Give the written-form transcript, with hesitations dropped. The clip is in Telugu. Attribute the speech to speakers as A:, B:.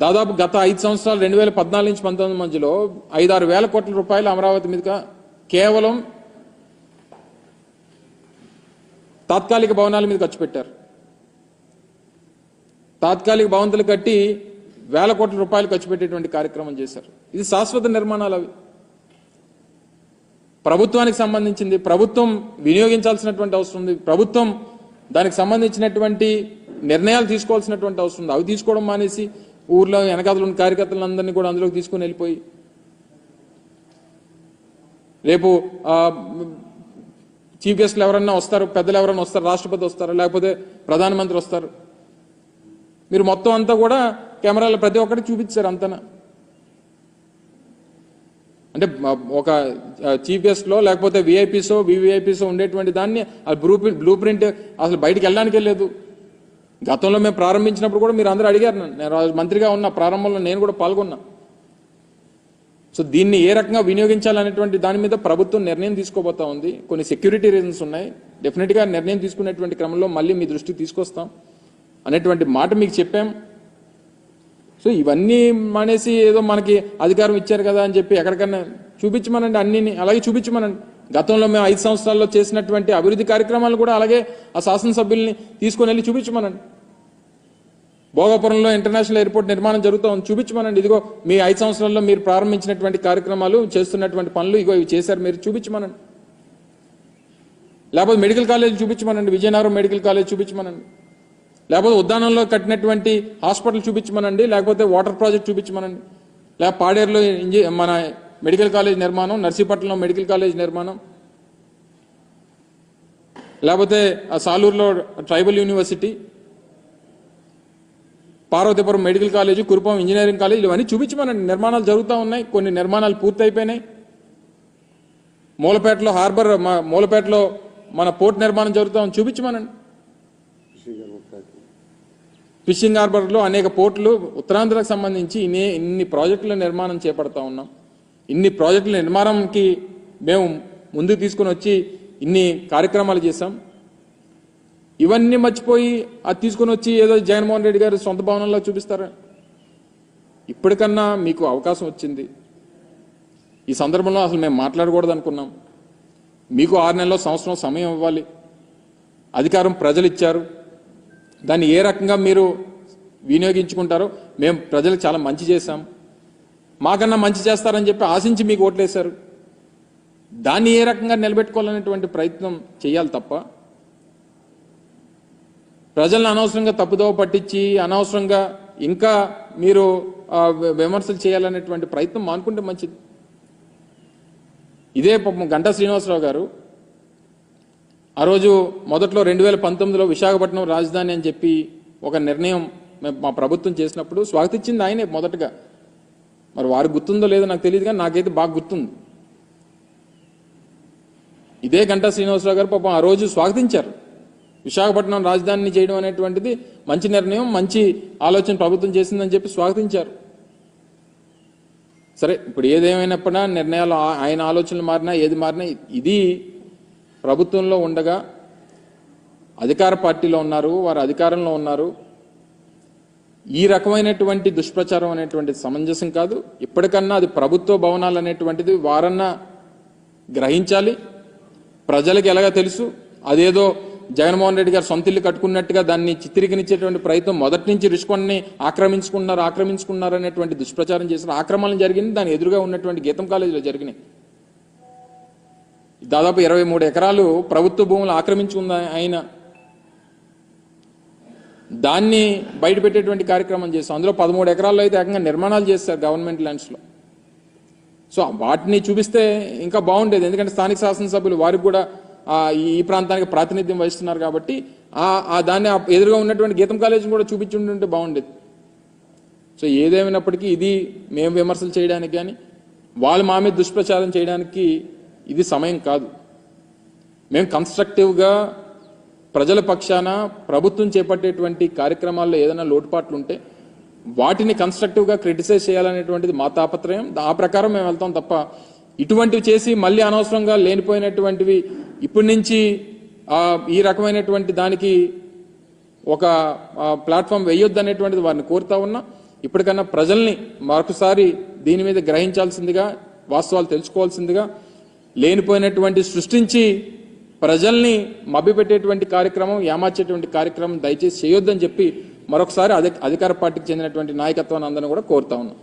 A: దాదాపు గత 5 సంవత్సరాలు 2014 నుంచి 19 మధ్యలో 5-6 వేల కోట్ల రూపాయలు అమరావతి మీదుగా కేవలం తాత్కాలిక భవనాల మీద ఖర్చు పెట్టారు. తాత్కాలిక భవంతులు కట్టి వేల కోట్ల రూపాయలు ఖర్చు పెట్టేటువంటి కార్యక్రమం చేశారు. ఇది శాశ్వత నిర్మాణాలు. అవి ప్రభుత్వానికి సంబంధించింది, ప్రభుత్వం వినియోగించాల్సినటువంటి అవసరం ఉంది, ప్రభుత్వం దానికి సంబంధించినటువంటి నిర్ణయాలు తీసుకోవాల్సినటువంటి అవసరం ఉంది. అవి తీసుకోవడం మానేసి ఊర్లో వెనకాతలు ఉన్న కార్యకర్తలందరినీ కూడా అందులోకి తీసుకుని వెళ్ళిపోయి రేపు చీఫ్ గెస్ట్లు ఎవరన్నా వస్తారు, పెద్దలు ఎవరన్నా వస్తారు, రాష్ట్రపతి వస్తారు, లేకపోతే ప్రధానమంత్రి వస్తారు, మీరు మొత్తం అంతా కూడా కెమెరాలో ప్రతి ఒక్కరికి చూపించారు అంతనా. అంటే ఒక చీఫ్ గెస్ట్లో లేకపోతే విఐపీసో వివిఐపీసో ఉండేటువంటి దాన్ని బ్లూ ప్రింట్ అసలు బయటికి వెళ్ళడానికి లేదు. గతంలో మేము ప్రారంభించినప్పుడు కూడా మీరు అందరూ అడిగారు, నేను మంత్రిగా ఉన్న ప్రారంభంలో నేను కూడా పాల్గొన్నా. సో దీన్ని ఏ రకంగా వినియోగించాలనేటువంటి దాని మీద ప్రభుత్వం నిర్ణయం తీసుకోబోతా ఉంది. కొన్ని సెక్యూరిటీ రీజన్స్ ఉన్నాయి, డెఫినెట్గా నిర్ణయం తీసుకునేటువంటి క్రమంలో మళ్ళీ మీ దృష్టికి తీసుకొస్తాం అనేటువంటి మాట మీకు చెప్పాం. సో ఇవన్నీ మానేసి ఏదో మనకి అధికారం ఇచ్చారు కదా అని చెప్పి ఎక్కడికన్నా చూపించమనండి, అన్ని అలాగే చూపించమనండి. గతంలో మేము 5 సంవత్సరాల్లో చేసినటువంటి అభివృద్ధి కార్యక్రమాలు కూడా అలాగే ఆ శాసనసభ్యుల్ని తీసుకొని వెళ్ళి చూపించమనండి. భోగాపురంలో ఇంటర్నేషనల్ ఎయిర్పోర్ట్ నిర్మాణం జరుగుతూ ఉంది, చూపించమనండి. ఇదిగో మీ 5 సంవత్సరాల్లో మీరు ప్రారంభించినటువంటి కార్యక్రమాలు, చేస్తున్నటువంటి పనులు ఇగో ఇవి చేశారు, మీరు చూపించమనండి. లేకపోతే మెడికల్ కాలేజ్ చూపించమనండి, విజయనగరం మెడికల్ కాలేజ్ చూపించమనండి. లేకపోతే ఉద్యానంలో కట్టినటువంటి హాస్పిటల్ చూపించమనండి, లేకపోతే వాటర్ ప్రాజెక్ట్ చూపించమనండి, లేకపోతే పాడేరులో మన మెడికల్ కాలేజ్ నిర్మాణం, నర్సీపట్నంలో మెడికల్ కాలేజ్ నిర్మాణం, లేకపోతే సాలూరులో tribal university, Parvathipuram medical college, Kurupam engineering college, ఇవన్నీ చూపించమనండి. నిర్మాణాలు జరుగుతూ ఉన్నాయి, కొన్ని నిర్మాణాలు పూర్తయిపోయినాయి. మూలపేటలో హార్బర్, మూలపేటలో మన పోర్ట్ నిర్మాణం జరుగుతూ ఉంది, చూపించమనండి. ఫిషింగ్ హార్బర్లో అనేక పోర్టులు, ఉత్తరాంధ్రకు సంబంధించి ఇన్ని ప్రాజెక్టుల నిర్మాణం చేపడతా ఉన్నాం. ఇన్ని ప్రాజెక్టుల నిర్మాణంకి మేము ముందుకు తీసుకుని వచ్చి ఇన్ని కార్యక్రమాలు చేశాం. ఇవన్నీ మర్చిపోయి అది తీసుకుని వచ్చి ఏదో జగన్మోహన్ రెడ్డి గారు సొంత భవనంలో చూపిస్తారా? ఇప్పటికన్నా మీకు అవకాశం వచ్చింది. ఈ సందర్భంలో అసలు మేము మాట్లాడకూడదు అనుకున్నాం. మీకు 6 నెలల్లో సంవత్సరం సమయం ఇవ్వాలి. అధికారం ప్రజలు ఇచ్చారు, దాన్ని ఏ రకంగా మీరు వినియోగించుకుంటారో. మేము ప్రజలకు చాలా మంచి చేశాం, మాకన్నా మంచి చేస్తారని చెప్పి ఆశించి మీకు ఓట్లేశారు. దాన్ని ఏ రకంగా నిలబెట్టుకోవాలనేటువంటి ప్రయత్నం చేయాలి తప్ప ప్రజలను అనవసరంగా తప్పుదోవ పట్టించి అనవసరంగా ఇంకా మీరు విమర్శలు చేయాలనేటువంటి ప్రయత్నం మానుకుంటే మంచిది. ఇదే గంటా శ్రీనివాసరావు గారు ఆ రోజు మొదట్లో 2019లో విశాఖపట్నం రాజధాని అని చెప్పి ఒక నిర్ణయం మా ప్రభుత్వం చేసినప్పుడు స్వాగతించింది ఆయనే మొదటగా. మరి వారికి గుర్తుందో లేదో నాకు తెలియదు, కానీ నాకైతే బాగా గుర్తుంది. ఇదే గంటా శ్రీనివాసరావు గారు పాపం ఆ రోజు స్వాగతించారు. విశాఖపట్నం రాజధానిని చేయడం అనేటువంటిది మంచి నిర్ణయం, మంచి ఆలోచన ప్రభుత్వం చేసిందని చెప్పి స్వాగతించారు. సరే, ఇప్పుడు ఏదేమైనప్పుడా నిర్ణయాలు ఆయన ఆలోచనలు మారినా ఏది మారినా, ఇది ప్రభుత్వంలో ఉండగా అధికార పార్టీలో ఉన్నారు, వారు అధికారంలో ఉన్నారు. ఈ రకమైనటువంటి దుష్ప్రచారం అనేటువంటిది సమంజసం కాదు. ఇప్పటికన్నా అది ప్రభుత్వ భవనాలు అనేటువంటిది వారన్నా గ్రహించాలి. ప్రజలకు ఎలాగా తెలుసు, అదేదో జగన్మోహన్ రెడ్డి గారు సొంత ఇల్లు కట్టుకున్నట్టుగా దాన్ని చిత్రీకరించేటువంటి ప్రయత్నం మొదటి నుంచి రిషికొండని ఆక్రమించుకున్నారు అనేటువంటి దుష్ప్రచారం చేసిన ఆక్రమణలు జరిగింది. దాని ఎదురుగా ఉన్నటువంటి గీతం కాలేజీలో జరిగినాయి. దాదాపు 23 ఎకరాలు ప్రభుత్వ భూములు ఆక్రమించుకుంది ఆయన. దాన్ని బయటపెట్టేటువంటి కార్యక్రమం చేస్తాం. అందులో 13 ఎకరాల్లో అయితే ఏకంగా నిర్మాణాలు చేస్తారు గవర్నమెంట్ ల్యాండ్స్లో. సో వాటిని చూపిస్తే ఇంకా బాగుండేది, ఎందుకంటే స్థానిక శాసనసభ్యులు వారికి కూడా ఈ ప్రాంతానికి ప్రాతినిధ్యం వహిస్తున్నారు కాబట్టి దాన్ని ఎదురుగా ఉన్నటువంటి గీతం కాలేజీని కూడా చూపించుంటే బాగుండేది. సో ఏదేమైనప్పటికీ ఇది మేము విమర్శలు చేయడానికి కానీ వాళ్ళు మా మీద దుష్ప్రచారం చేయడానికి ఇది సమయం కాదు. మేము కన్స్ట్రక్టివ్గా ప్రజల పక్షాన ప్రభుత్వం చేపట్టేటువంటి కార్యక్రమాల్లో ఏదైనా లోటుపాట్లు ఉంటే వాటిని కన్స్ట్రక్టివ్గా క్రిటిసైజ్ చేయాలనేటువంటిది మా తాపత్రయం. ఆ ప్రకారం మేము వెళ్తాం తప్ప ఇటువంటివి చేసి మళ్ళీ అనవసరంగా లేనిపోయినటువంటివి ఇప్పటి నుంచి ఈ రకమైనటువంటి దానికి ఒక ప్లాట్ఫామ్ వేయొద్దు అనేటువంటిది వారిని కోరుతా ఉన్నా. ఇప్పటికన్నా ప్రజల్ని మరొకసారి దీని మీద గ్రహించాల్సిందిగా, వాస్తవాలు తెలుసుకోవాల్సిందిగా, లేనిపోయినటువంటి సృష్టించి ప్రజల్ని మభ్యపెట్టేటువంటి కార్యక్రమం, ఏమార్చేటువంటి కార్యక్రమం దయచేసి చేయొద్దని చెప్పి మరొకసారి అధికార పార్టీకి చెందినటువంటి నాయకత్వాన్ని అందరినీ కూడా కోరుతా ఉన్నాం.